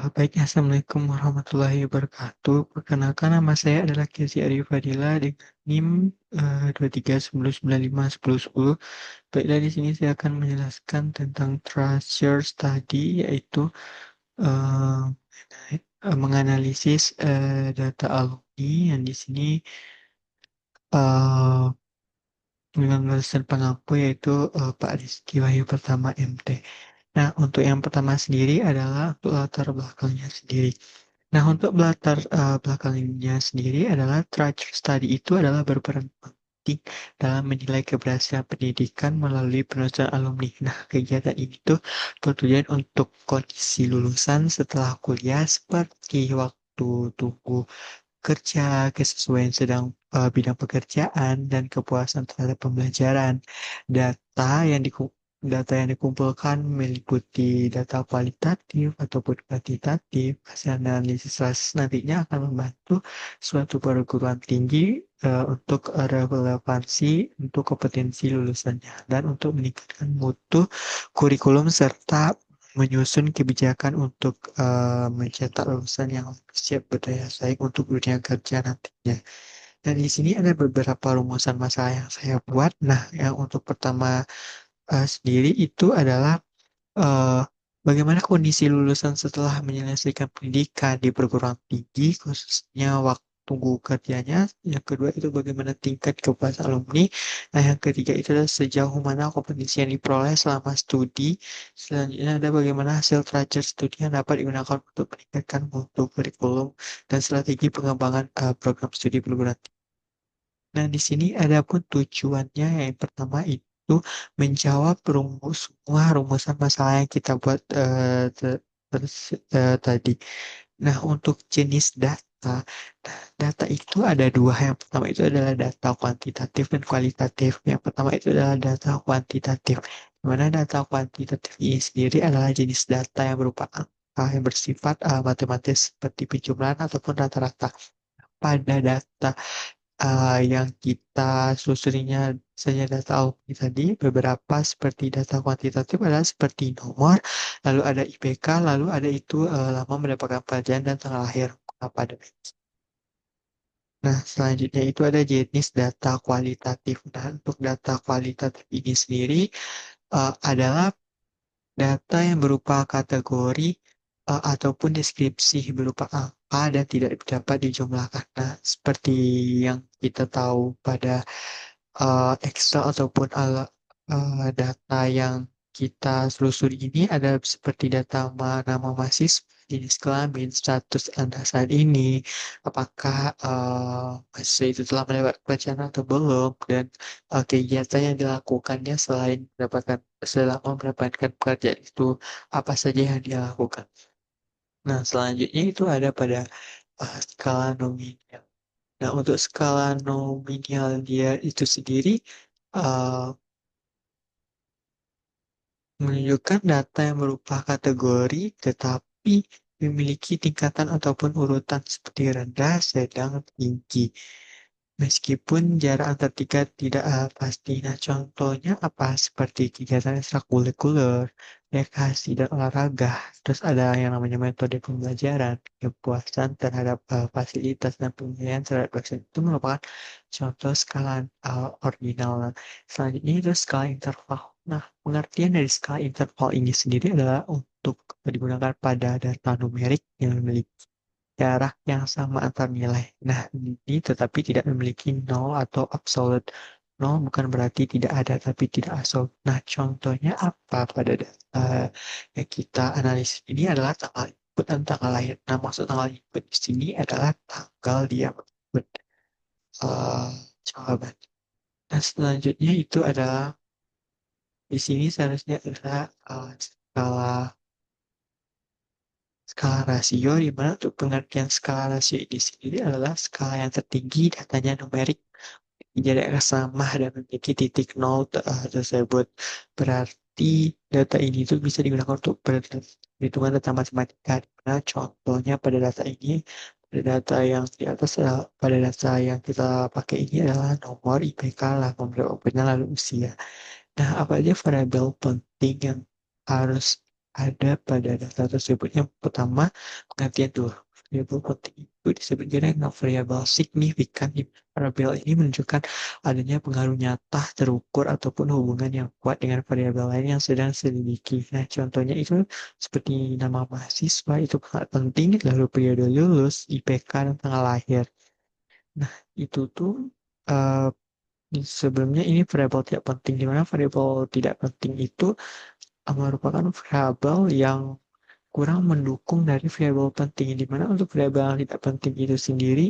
Baik, Assalamualaikum warahmatullahi wabarakatuh. Perkenalkan, nama saya adalah Kezi Arif Fadila dengan NIM 2390951010. Baiklah, di sini saya akan menjelaskan tentang Treasure Study, yaitu eh, menganalisis data alumni yang di sini eh, dengan lulusan pengampu yaitu Pak Rizky Wahyu Pertama MT. Nah, untuk yang pertama sendiri adalah untuk latar belakangnya sendiri. Nah, untuk belakangnya sendiri adalah Treasure Study itu adalah berperan penting dalam menilai keberhasilan pendidikan melalui penelusuran alumni. Nah, kegiatan ini tuh bertujuan untuk kondisi lulusan setelah kuliah seperti waktu tunggu kerja, kesesuaian sedang bidang pekerjaan, dan kepuasan terhadap pembelajaran. Data yang dikumpulkan meliputi data kualitatif ataupun kuantitatif. Hasil analisis nantinya akan membantu suatu perguruan tinggi untuk relevansi untuk kompetensi lulusannya dan untuk meningkatkan mutu kurikulum serta menyusun kebijakan untuk mencetak lulusan yang siap berdaya saing untuk dunia kerja nantinya. Dan di sini ada beberapa rumusan masalah yang saya buat. Nah, yang untuk pertama sendiri itu adalah eh, bagaimana kondisi lulusan setelah menyelesaikan pendidikan di perguruan tinggi, khususnya waktu tunggu kerjanya. Yang kedua itu bagaimana tingkat kepuasan alumni. Nah, yang ketiga itu adalah sejauh mana kompetensi yang diperoleh selama studi. Selanjutnya ada bagaimana hasil terakhir studi yang dapat digunakan untuk meningkatkan mutu kurikulum dan strategi pengembangan program studi perguruan tinggi. Nah, di sini ada pun tujuannya. Yang pertama itu menjawab semua rumusan masalah yang kita buat tadi. Nah, untuk jenis data, data itu ada dua. Yang pertama itu adalah data kuantitatif dan kualitatif. Yang pertama itu adalah data kuantitatif. Di mana data kuantitatif ini sendiri adalah jenis data yang berupa angka yang bersifat matematis seperti penjumlahan ataupun rata-rata. Pada data yang kita susurinya misalnya data alumni tadi, beberapa seperti data kuantitatif adalah seperti nomor, lalu ada IPK, lalu ada itu lama mendapatkan pelajaran dan tanggal lahir pada. Nah, selanjutnya itu ada jenis data kualitatif. Nah, untuk data kualitatif ini sendiri adalah data yang berupa kategori ataupun deskripsi berupa angka dan tidak dapat dijumlahkan. Nah, seperti yang kita tahu pada Excel ataupun data yang kita telusuri ini ada seperti data nama mahasiswa, jenis kelamin, status Anda saat ini, apakah mahasiswa itu telah mendapat pelajaran atau belum, dan kegiatan yang dilakukannya selain selama mendapatkan pekerjaan itu apa saja yang dia lakukan. Nah, selanjutnya itu ada pada skala nominal. Nah, untuk skala nominal dia itu sendiri uh, menunjukkan data yang berupa kategori tetapi memiliki tingkatan ataupun urutan seperti rendah, sedang, tinggi. Meskipun jarak antar tiga tidak pasti. Nah, contohnya apa? Seperti kegiatan ekstrakurikuler, rekreasi, dan olahraga. Terus ada yang namanya metode pembelajaran, kepuasan terhadap fasilitas dan pembiayaan terhadap dosen. Itu merupakan contoh skala ordinal. Selanjutnya itu skala interval. Nah, pengertian dari skala interval ini sendiri adalah untuk digunakan pada data numerik yang memiliki jarak yang sama antar nilai. Nah, ini tetapi tidak memiliki nol atau absolute. Nol bukan berarti tidak ada, tapi tidak absolut. Nah, contohnya apa pada data yang kita analisis ini adalah tanggal input dan tanggal lahir. Nah, maksud tanggal input di sini adalah tanggal dia input jawaban. Nah, selanjutnya itu adalah di sini seharusnya adalah skala skala rasio, di mana untuk pengertian skala rasio ini sendiri adalah skala yang tertinggi, datanya numerik, jadi sama dan memiliki titik nol tersebut. Berarti data ini itu bisa digunakan untuk perhitungan data matematika. Di mana contohnya pada data ini, pada data yang di atas, pada data yang kita pakai ini adalah nomor, IPK, lah, nomor lalu usia. Nah, apa aja variabel penting yang harus ada pada data tersebut. Yang pertama, pengertian dulu. Variabel penting itu disebut dengan variabel signifikan. Variabel ini menunjukkan adanya pengaruh nyata, terukur, ataupun hubungan yang kuat dengan variabel lain yang sedang selidiki. Nah, contohnya itu seperti nama mahasiswa itu sangat penting, lalu periode lulus, IPK, dan tanggal lahir. Nah, itu tuh eh, sebelumnya ini variabel tidak penting, di mana variabel tidak penting itu merupakan variabel yang kurang mendukung dari variabel penting, di mana untuk variabel yang tidak penting itu sendiri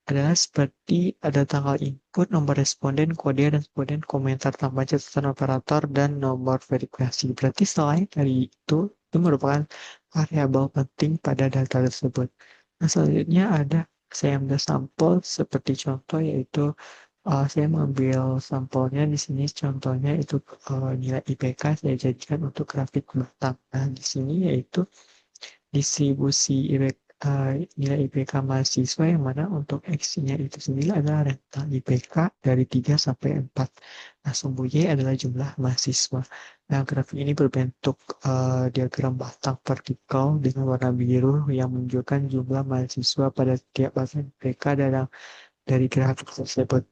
adalah seperti ada tanggal input, nomor responden, kode, dan kemudian komentar tanpa catatan operator, dan nomor verifikasi. Berarti selain dari itu merupakan variabel penting pada data tersebut. Nah, selanjutnya ada saya ambil sampel seperti contoh yaitu saya mengambil sampelnya di sini contohnya itu nilai IPK saya jadikan untuk grafik batang. Nah, di sini yaitu distribusi nilai IPK mahasiswa yang mana untuk X-nya itu sendiri adalah rentang IPK dari 3 sampai 4. Nah, sumbu Y adalah jumlah mahasiswa. Nah, grafik ini berbentuk diagram batang vertikal dengan warna biru yang menunjukkan jumlah mahasiswa pada setiap batang IPK dari grafik tersebut.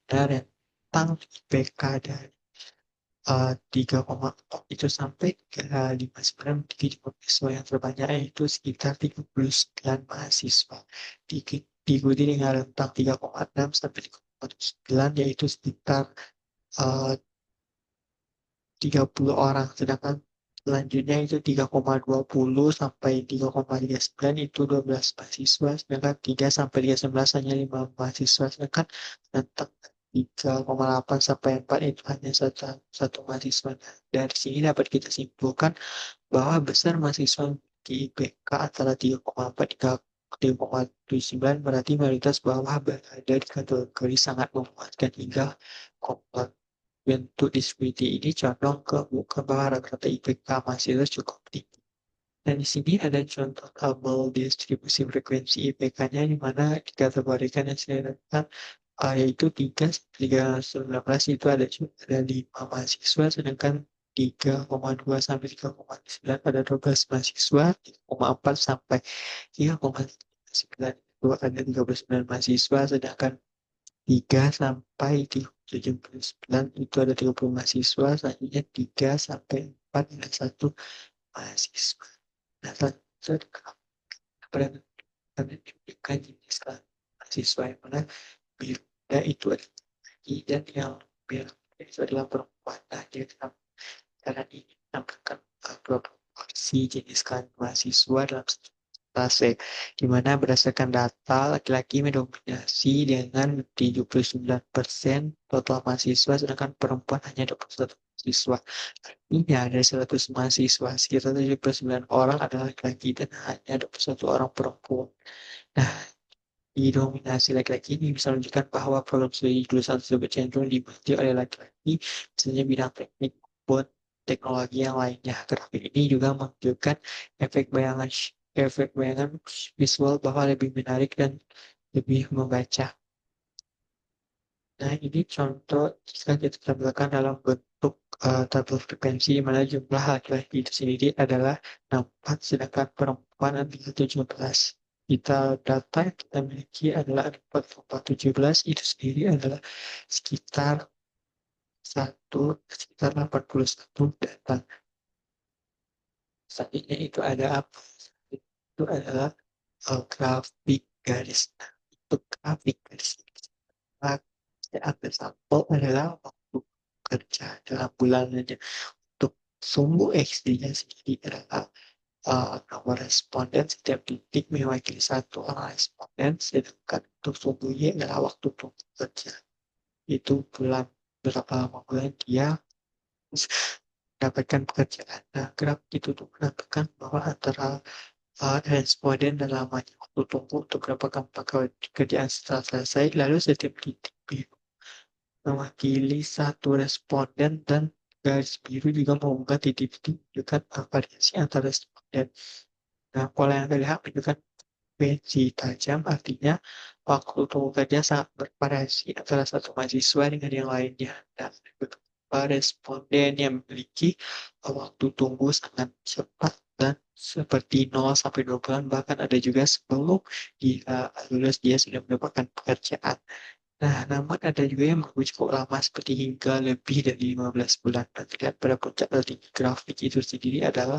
Dan rentang IPK dari 3,4 itu sampai ke 59 mahasiswa yang terbanyak yaitu sekitar 39 mahasiswa. Diikuti dengan rentang 3,6 sampai 3,9 yaitu sekitar uh, 30 orang. Sedangkan selanjutnya itu 3,20 sampai 3,39 itu 12 mahasiswa. Sedangkan 3 sampai 3,11 hanya 5 mahasiswa. Sedangkan rentang 3,8 sampai 4 itu hanya satu mahasiswa. Nah, dari sini dapat kita simpulkan bahwa besar mahasiswa di IPK antara 3,4 hingga 3,79 berarti mayoritas bawah berada di kategori sangat memuaskan hingga bentuk distribusi ini condong ke bukan bahwa rata-rata IPK mahasiswa cukup tinggi. Dan di sini ada contoh tabel distribusi frekuensi IPK-nya di mana dikategorikan yang saya lakukan yaitu 3,19 itu ada 5 mahasiswa, sedangkan 3,2 sampai 3,9 pada 12 mahasiswa, 3,4 sampai 3,9 itu ada 39 mahasiswa, sedangkan 3 sampai 79 itu ada 30 mahasiswa, selanjutnya 3 sampai 4 ada 1 mahasiswa. Nah, selanjutnya pada menunjukkan jenis mahasiswa yang mana birunya itu ada laki dan yang biru itu adalah perempuan. Nah, dia karena ini menampilkan proporsi jenis kelamin mahasiswa dalam persentase, di mana berdasarkan data laki-laki mendominasi dengan 79% total mahasiswa, sedangkan perempuan hanya 21 mahasiswa. Artinya dari 100 mahasiswa, sekitar 79 orang adalah laki-laki dan hanya 21 orang perempuan. Nah, didominasi laki-laki ini bisa menunjukkan bahwa program studi jurusan tersebut cenderung dimengerti oleh laki-laki, misalnya bidang teknik maupun teknologi yang lainnya. Grafik ini juga menunjukkan efek bayangan visual bahwa lebih menarik dan lebih membaca. Nah, ini contoh jika kita tampilkan dalam bentuk tabel frekuensi di mana jumlah laki-laki itu sendiri adalah 64, sedangkan perempuan adalah 17. Data yang kita miliki adalah 4,17 itu sendiri adalah sekitar sekitar 81 data. Selanjutnya itu ada apa? Itu adalah grafik garis. Nah, untuk grafik garis saya ambil sampel adalah waktu kerja dalam bulanannya. Untuk sumbu X-nya sendiri adalah nomor responden setiap titik mewakili satu orang responden, sedangkan untuk sumbu Y adalah waktu tunggu kerja. Itu berapa lama bulan dia mendapatkan pekerjaan. Nah, graf itu tuh menunjukkan bahwa antara responden dan lamanya waktu tunggu untuk berapa pekerjaan setelah selesai, lalu setiap titik biru mewakili satu responden dan garis biru juga menghubungkan titik-titik menunjukkan variasi antara responden. Nah, pola yang terlihat menunjukkan frekuensi tajam, artinya waktu tunggu kerja sangat bervariasi antara satu mahasiswa dengan yang lainnya. Dan responden yang memiliki waktu tunggu sangat cepat dan seperti 0 sampai 2 bulan, bahkan ada juga sebelum dia lulus dia sudah mendapatkan pekerjaan. Nah, namun ada juga yang menunggu cukup lama seperti hingga lebih dari 15 bulan. Dan terlihat pada puncak tertinggi grafik itu sendiri adalah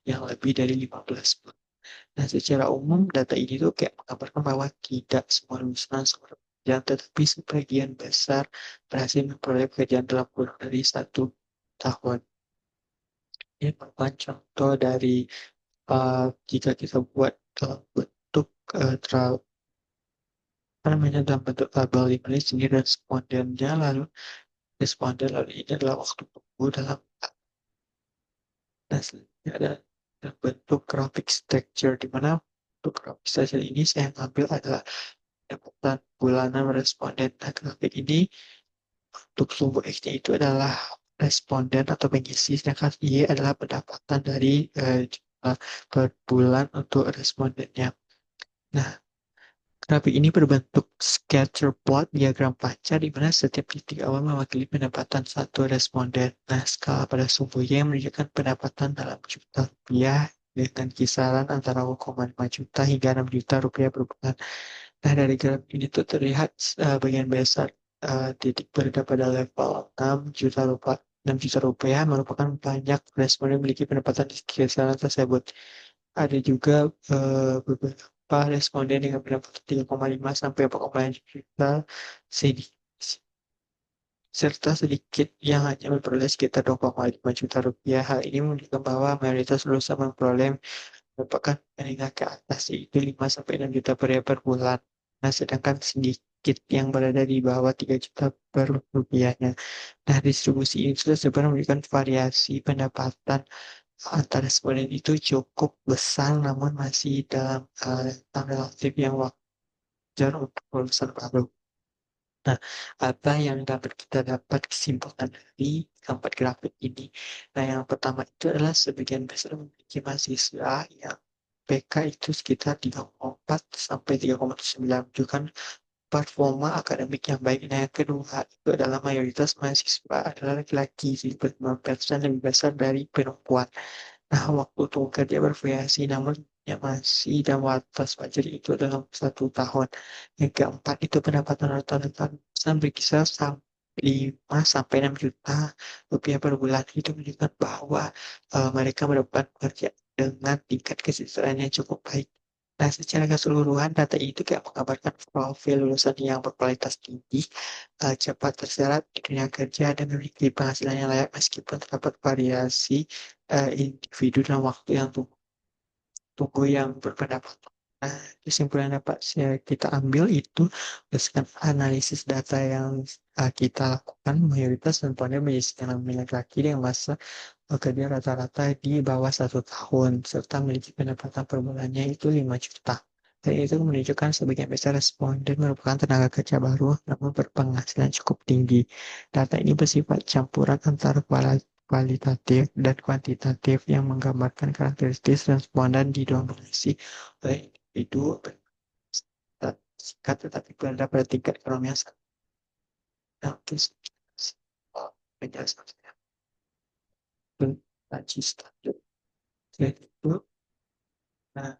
yang lebih dari 15 bulan. Nah, secara umum data ini tuh kayak menggambarkan bahwa tidak semua lulusan sekolah pekerjaan, tetapi sebagian besar berhasil memperoleh pekerjaan dalam kurang dari 1 tahun. Ini merupakan contoh dari jika kita buat dalam bentuk apa namanya dalam bentuk tabel ini sendiri respondennya lalu responden lalu ini adalah waktu tunggu dalam nah, selanjutnya ada bentuk grafik structure di mana untuk grafik structure ini saya ambil adalah pendapatan bulanan responden. Nah, grafik ini untuk sumbu X-nya itu adalah responden atau pengisi, sedangkan Y adalah pendapatan dari jumlah per bulan untuk respondennya. Nah, grafik ini berbentuk scatter plot diagram pancar di mana setiap titik awal mewakili pendapatan satu responden. Nah, skala pada sumbu Y menunjukkan pendapatan dalam juta rupiah dengan kisaran antara 0,5 juta hingga 6 juta rupiah per bulan. Nah, dari grafik ini tuh terlihat bagian besar titik berada pada level 6 juta rupiah merupakan banyak responden memiliki pendapatan di kisaran tersebut. Ada juga beberapa responden dengan pendapatan 3,5 sampai 4,5 juta sedikit, serta sedikit yang hanya memperoleh sekitar 2,5 juta rupiah. Hal ini menunjukkan bahwa mayoritas lulusan memperoleh merupakan menengah ke atas yaitu 5 sampai 6 juta per bulan. Nah, sedangkan sedikit yang berada di bawah 3 juta per rupiahnya. Nah, distribusi ini sebenarnya memberikan variasi pendapatan antar responden itu cukup besar namun masih dalam relatif yang wajar untuk lulusan baru. Nah, apa yang dapat kita dapat kesimpulan dari keempat grafik ini? Nah, yang pertama itu adalah sebagian besar memiliki mahasiswa yang PK itu sekitar 3,4 sampai 3,9 menunjukkan performa akademik yang baik. Nah, yang kedua itu adalah mayoritas mahasiswa adalah laki-laki, jadi 5% lebih besar dari perempuan. Nah, waktu tunggu kerja bervariasi, namun yang masih dalam batas wajar itu dalam 1 tahun. Yang keempat itu pendapatan rata-rata berkisar sampai 5 sampai 6 juta rupiah per bulan. Itu menunjukkan bahwa mereka mendapat kerja dengan tingkat kesejahteraan yang cukup baik. Nah, secara keseluruhan data itu kayak menggambarkan profil lulusan yang berkualitas tinggi, cepat terseret di dunia kerja dan memiliki penghasilan yang layak meskipun terdapat variasi individu dalam waktu yang tunggu yang berpendapat. Nah, kesimpulan yang dapat kita ambil itu berdasarkan analisis data yang kita lakukan, mayoritas responden menjadi laki-laki dengan masa bekerja rata-rata di bawah 1 tahun, serta memiliki pendapatan per bulannya itu 5 juta. Dan itu menunjukkan sebagian besar responden merupakan tenaga kerja baru namun berpenghasilan cukup tinggi. Data ini bersifat campuran antara kualitatif dan kuantitatif yang menggambarkan karakteristik responden didominasi oleh individu singkat tetapi berada pada tingkat ekonomi yang sangat bagus. Penjelasan saya pun najis. Jadi itu, nah,